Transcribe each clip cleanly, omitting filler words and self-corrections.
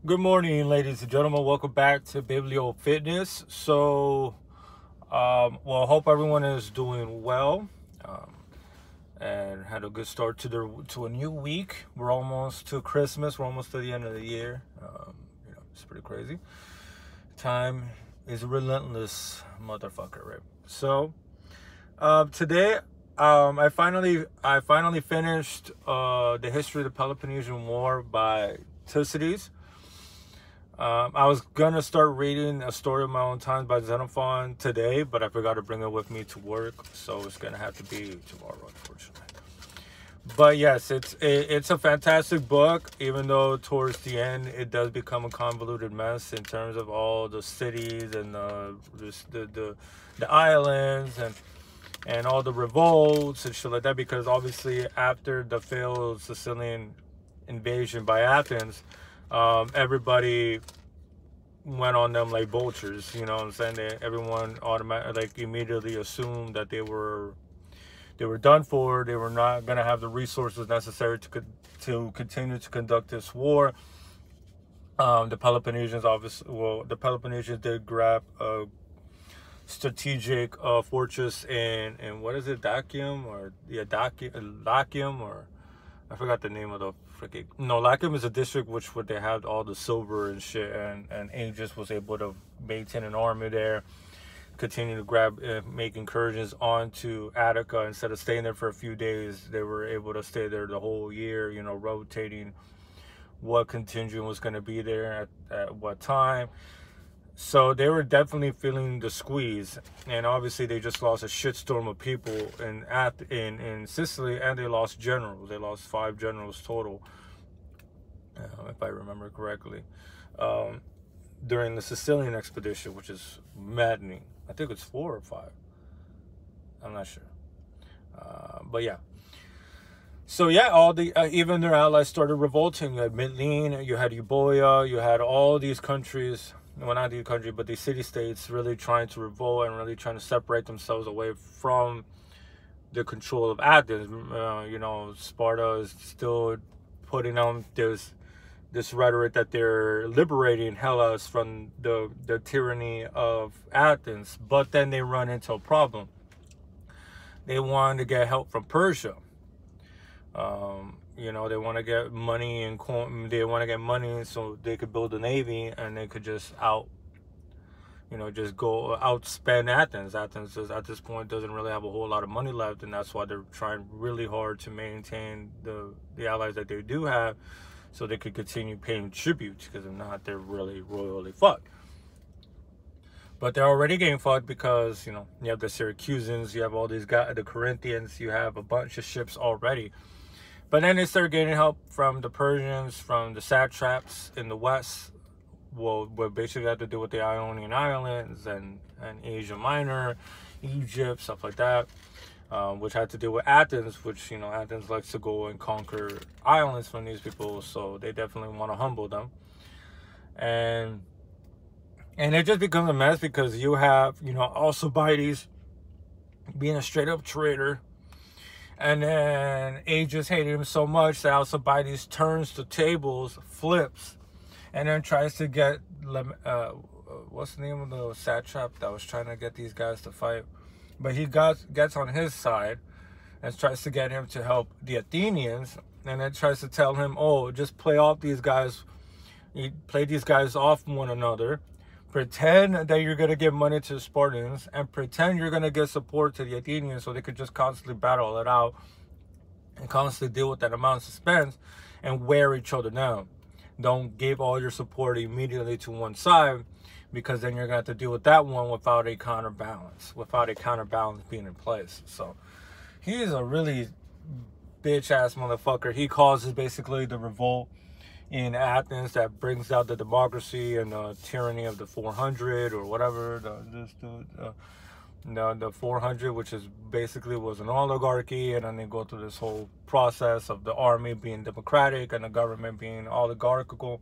Good morning, ladies and gentlemen. Welcome back to Biblio Fitness. Hope everyone is doing well and had a good start to a new week. We're almost to Christmas. We're almost to the end of the year. It's pretty crazy. Time is a relentless motherfucker, right? Today, I finally finished the history of the Peloponnesian War by Thucydides. I was gonna start reading A Story of My Own Times by Xenophon today, but I forgot to bring it with me to work, so it's gonna have to be tomorrow, unfortunately. But yes, it's a fantastic book, even though towards the end it does become a convoluted mess in terms of all the cities and the islands and all the revolts and shit like that. Because obviously after the failed Sicilian invasion by Athens, everybody went on them like vultures, you know what I'm saying? Everyone immediately assumed that they were done for. They were not going to have the resources necessary to continue to conduct this war. The Peloponnesians did grab a strategic fortress in what is it, Dacium, Lachium, or I forgot the name of the freaking... No, Lachium is a district where they have all the silver and shit, and Aegis was able to maintain an army there, continue to make incursions onto Attica. Instead of staying there for a few days, they were able to stay there the whole year, you know, rotating what contingent was going to be there at what time. So they were definitely feeling the squeeze, and obviously they just lost a shitstorm of people in Sicily, and they lost generals. They lost 5 generals total, if I remember correctly, during the Sicilian expedition, which is maddening. I think it's 4 or 5. I'm not sure, but yeah. So yeah, even their allies started revolting. You had Mytilene, you had Euboea, you had all these countries. Well, not the country, but the city-states really trying to revolt and really trying to separate themselves away from the control of Athens. You know, Sparta is still putting on this rhetoric that they're liberating Hellas from the tyranny of Athens. But then they run into a problem. They wanted to get help from Persia. You know, they want to get money so they could build a navy, and they could just go outspend Athens. Athens at this point doesn't really have a whole lot of money left, and that's why they're trying really hard to maintain the allies that they do have, so they could continue paying tribute, because if not, they're really royally fucked. But they're already getting fucked because, you know, you have the Syracusans, you have all these guys, the Corinthians, you have a bunch of ships already. But then they start getting help from the Persians, from the satraps in the west, what basically had to do with the Ionian Islands and Asia Minor, Egypt, stuff like that, which had to do with Athens, which, you know, Athens likes to go and conquer islands from these people, so they definitely want to humble them. And it just becomes a mess because you have, you know, Alcibiades being a straight up traitor. And then Aegis hated him so much that Alcibiades turns the tables, flips, and then tries to get, what's the name of the satrap that was trying to get these guys to fight? But he gets on his side and tries to get him to help the Athenians, and then tries to tell him, oh, just play these guys off one another. Pretend that you're going to give money to the Spartans, and pretend you're going to give support to the Athenians so they could just constantly battle it out and constantly deal with that amount of suspense and wear each other down. Don't give all your support immediately to one side, because then you're going to have to deal with that one without a counterbalance being in place. So he's a really bitch-ass motherfucker. He causes basically the revolt in Athens that brings out the democracy and the tyranny of the 400 or whatever, the 400, which is basically was an oligarchy, and then they go through this whole process of the army being democratic and the government being oligarchical,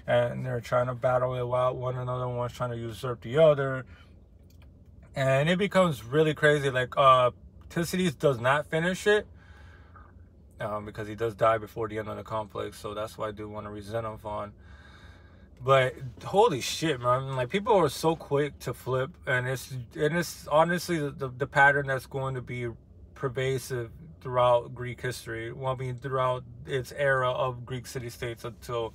and they're trying to battle it out one another. One's trying to usurp the other, and it becomes really crazy. Like Thucydides does not finish it, because he does die before the end of the conflict. So that's why I do want to read Xenophon. But holy shit, man! Like, people are so quick to flip, and it's honestly the pattern that's going to be pervasive throughout Greek history. Well, I mean, throughout its era of Greek city-states until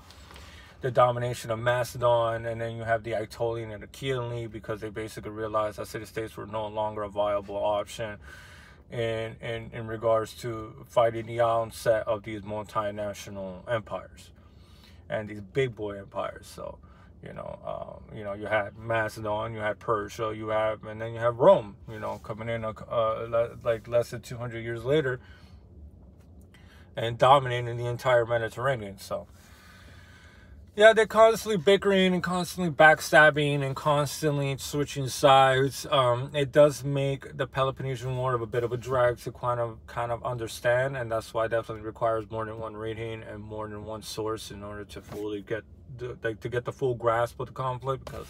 the domination of Macedon, and then you have the Aetolian and the Chian, because they basically realized that city-states were no longer a viable option in regards to fighting the onset of these multinational empires and these big boy empires. So, you know, you had Macedon, you had Persia, and then you have Rome, you know, coming in like less than 200 years later and dominating the entire Mediterranean. So, yeah, they're constantly bickering and constantly backstabbing and constantly switching sides. It does make the Peloponnesian War a bit of a drag to kind of understand, and that's why it definitely requires more than one reading and more than one source in order to fully get the full grasp of the conflict, because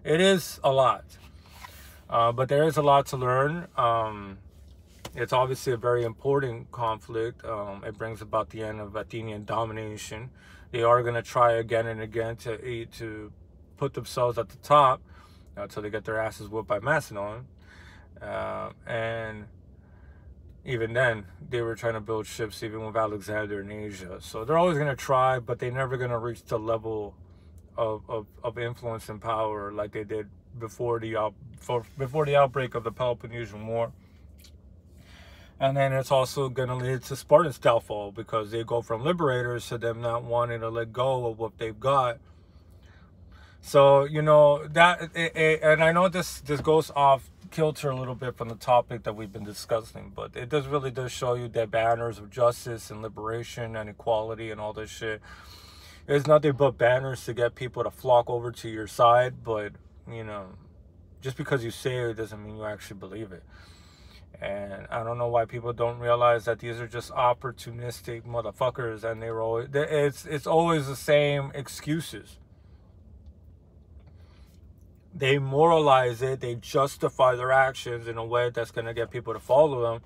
it is a lot. But there is a lot to learn. It's obviously a very important conflict. It brings about the end of Athenian domination. They are going to try again and again to put themselves at the top until they get their asses whooped by Macedon. And even then, they were trying to build ships even with Alexander in Asia. So they're always going to try, but they're never going to reach the level of influence and power like they did before the outbreak of the Peloponnesian War. And then it's also going to lead to Sparta's downfall, because they go from liberators to them not wanting to let go of what they've got. So, you know, and I know this goes off kilter a little bit from the topic that we've been discussing, but it really does show you that banners of justice and liberation and equality and all this shit is nothing but banners to get people to flock over to your side. But, you know, just because you say it doesn't mean you actually believe it. And I don't know why people don't realize that these are just opportunistic motherfuckers, and it's always the same excuses. They moralize it, they justify their actions in a way that's going to get people to follow them.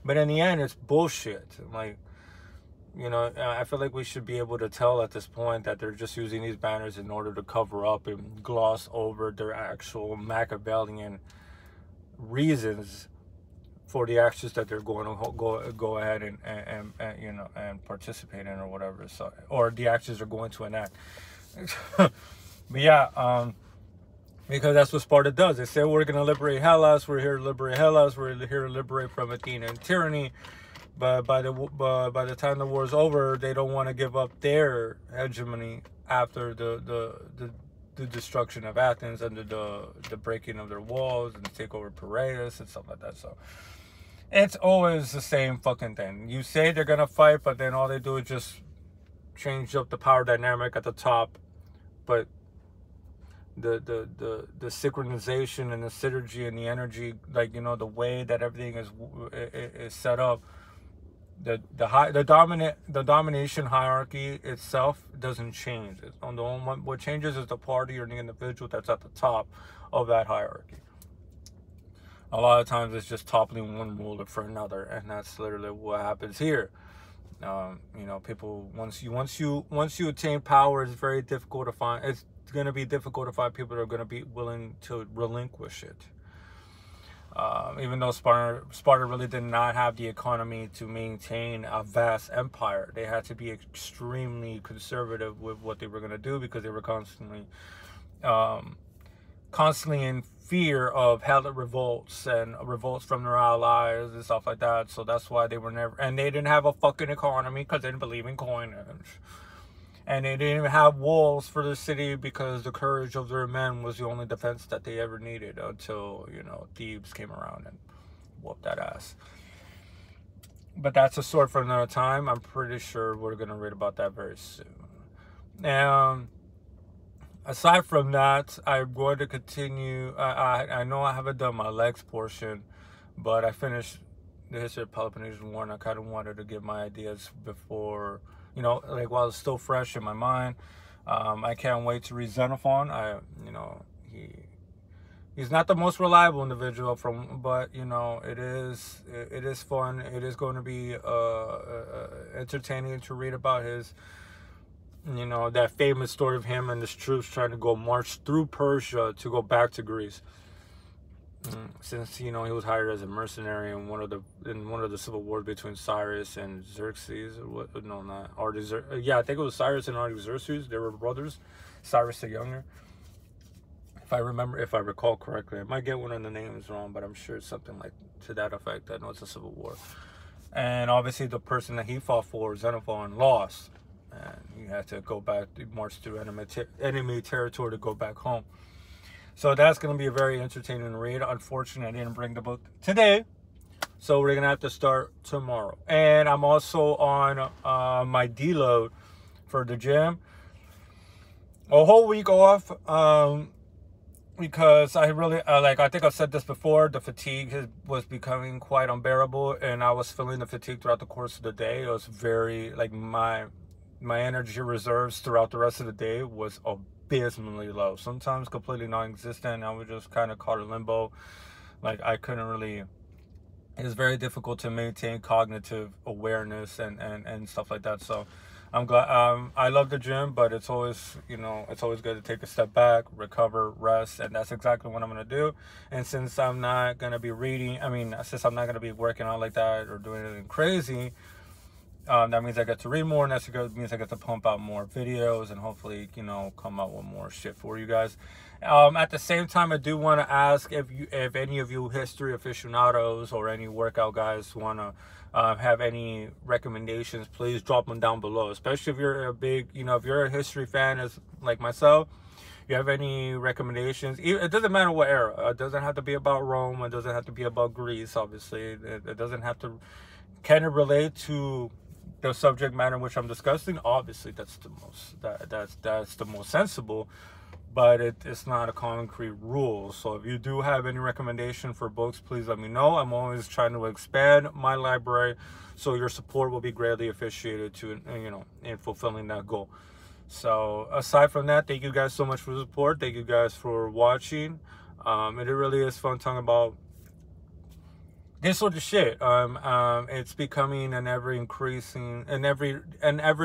But in the end, it's bullshit. Like, you know, I feel like we should be able to tell at this point that they're just using these banners in order to cover up and gloss over their actual Machiavellian reasons for the actions that they're going to go ahead and you know, and participate in, or whatever. So, or the actions they're going to enact. But yeah, because that's what Sparta does. They say, we're going to liberate Hellas. We're here to liberate Hellas. We're here to liberate from Athenian tyranny. But by the time the war is over, they don't want to give up their hegemony after the destruction of Athens, under the breaking of their walls and the takeover of Piraeus and stuff like that. So it's always the same fucking thing. You say they're gonna fight, but then all they do is just change up the power dynamic at the top. But the synchronization and the synergy and the energy, like, you know, the way that everything is set up, the domination hierarchy itself doesn't change. What changes is the party or the individual that's at the top of that hierarchy. A lot of times it's just toppling one ruler for another, and that's literally what happens here. You know, people, once you attain power, it's very difficult to find. It's going to be difficult to find people that are going to be willing to relinquish it. Even though Sparta really did not have the economy to maintain a vast empire, they had to be extremely conservative with what they were going to do, because they were constantly in fear of Hellenic revolts and revolts from their allies and stuff like that. So that's why they were never, and they didn't have a fucking economy because they didn't believe in coinage. And they didn't even have walls for the city, because the courage of their men was the only defense that they ever needed, until, you know, Thebes came around and whooped that ass. But that's a story for another time. I'm pretty sure we're going to read about that very soon. Aside from that, I'm going to continue. I know I haven't done my legs portion, but I finished the history of Peloponnesian War, and I kind of wanted to give my ideas before, you know, like, while it's still fresh in my mind. I can't wait to read Xenophon. You know, he's not the most reliable individual but you know, it is fun. It is going to be entertaining to read about his you know, that famous story of him and his troops trying to go march through Persia to go back to Greece. Since, you know, he was hired as a mercenary in one of the civil wars between Cyrus and Xerxes, or what? No, not Artaxerxes. Yeah, I think it was Cyrus and Artaxerxes. They were brothers. Cyrus the younger, if I recall correctly. I might get one of the names wrong, but I'm sure it's something like to that effect. I know it's a civil war. And obviously the person that he fought for, Xenophon, lost. And he had to go back, march through enemy territory to go back home. So that's going to be a very entertaining read. Unfortunately, I didn't bring the book today, so we're going to have to start tomorrow. And I'm also on my deload for the gym. A whole week off because I really, I think I've said this before, the fatigue was becoming quite unbearable, and I was feeling the fatigue throughout the course of the day. It was very, like, my energy reserves throughout the rest of the day was abysmally low, sometimes completely non-existent. I was just kind of caught in limbo. Like, I couldn't really, it was very difficult to maintain cognitive awareness and stuff like that. So I'm glad, I love the gym, but it's always, you know, it's always good to take a step back, recover, rest, and that's exactly what I'm going to do. And since I'm not going to be since I'm not going to be working out like that or doing anything crazy, that means I get to read more, and that means I get to pump out more videos and hopefully, you know, come out with more shit for you guys. At the same time, I do want to ask if any of you history aficionados or any workout guys want to have any recommendations, please drop them down below. Especially if you're if you're a history fan as like myself, you have any recommendations. It doesn't matter what era. It doesn't have to be about Rome. It doesn't have to be about Greece, obviously. It doesn't have to. Can it relate to the subject matter which I'm discussing? Obviously, that's the most sensible, but it's not a concrete rule. So if you do have any recommendation for books, please let me know. I'm always trying to expand my library, so your support will be greatly appreciated in fulfilling that goal. So aside from that, thank you guys so much for the support. Thank you guys for watching. It really is fun talking about this sort of shit. It's becoming an ever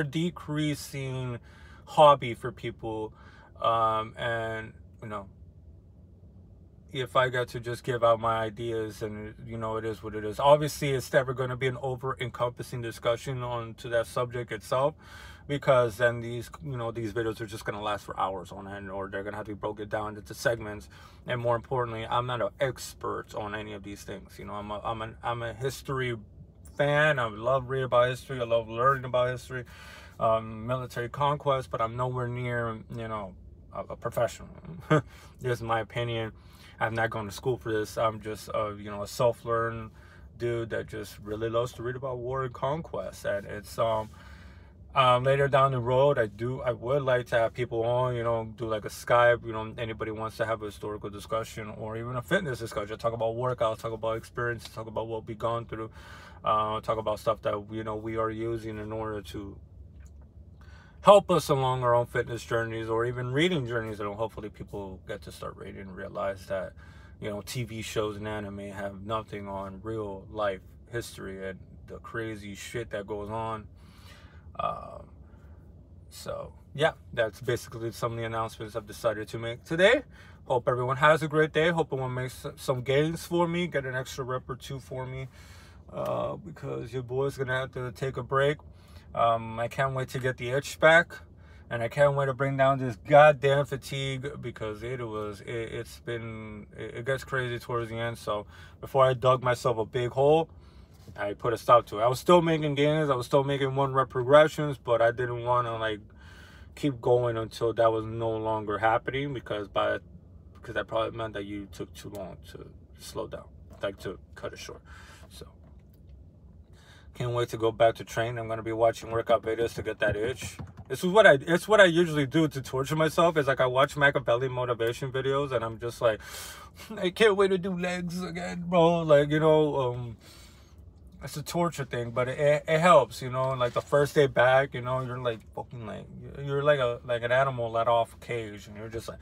decreasing hobby for people. And you know, if I get to just give out my ideas, and you know, it is what it is. Obviously, it's never going to be an over-encompassing discussion on to that subject itself, because then these videos are just going to last for hours on end, or they're going to have to be broken down into segments. And more importantly, I'm not an expert on any of these things. You know, I'm a history fan. I love reading about history. I love learning about history, military conquest, but I'm nowhere near, you know, a professional. This is my opinion. I'm not going to school for this. I'm just a self-learned dude that just really loves to read about war and conquest. And it's later down the road, I would like to have people on, you know, do like a Skype, you know, anybody wants to have a historical discussion or even a fitness discussion, talk about workouts, talk about experience, talk about what we've gone through, talk about stuff that, you know, we are using in order to help us along our own fitness journeys, or even reading journeys. And hopefully people get to start reading and realize that, you know, TV shows and anime have nothing on real life history and the crazy shit that goes on. So yeah, that's basically some of the announcements I've decided to make today. Hope everyone has a great day. Hope everyone makes some gains for me, get an extra rep or two for me, because your boy's gonna have to take a break. I can't wait to get the itch back, and I can't wait to bring down this goddamn fatigue, because it gets crazy towards the end. So before I dug myself a big hole, I put a stop to it. I was still making gains. I was still making 1 rep progressions, but I didn't want to keep going until that was no longer happening, because that probably meant that you took too long to slow down, to cut it short. So can't wait to go back to train. I'm gonna be watching workout videos to get that itch. It's what I usually do to torture myself. Is I watch Machiavelli motivation videos, and I'm just like, I can't wait to do legs again, bro. It's a torture thing, but it helps, you know. Like the first day back, you know, you're like fucking you're like an animal let off a cage, and you're just like,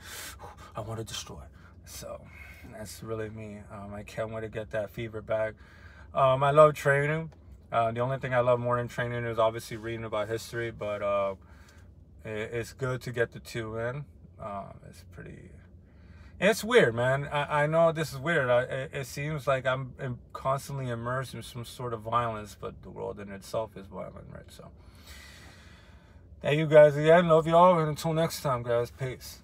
I want to destroy. So that's really me. I can't wait to get that fever back. I love training. The only thing I love more than training is obviously reading about history, but it's good to get the two in. It's weird, man. I know this is weird. It seems like I'm constantly immersed in some sort of violence, but the world in itself is violent, right? So, thank you guys again. Love y'all, and until next time, guys. Peace.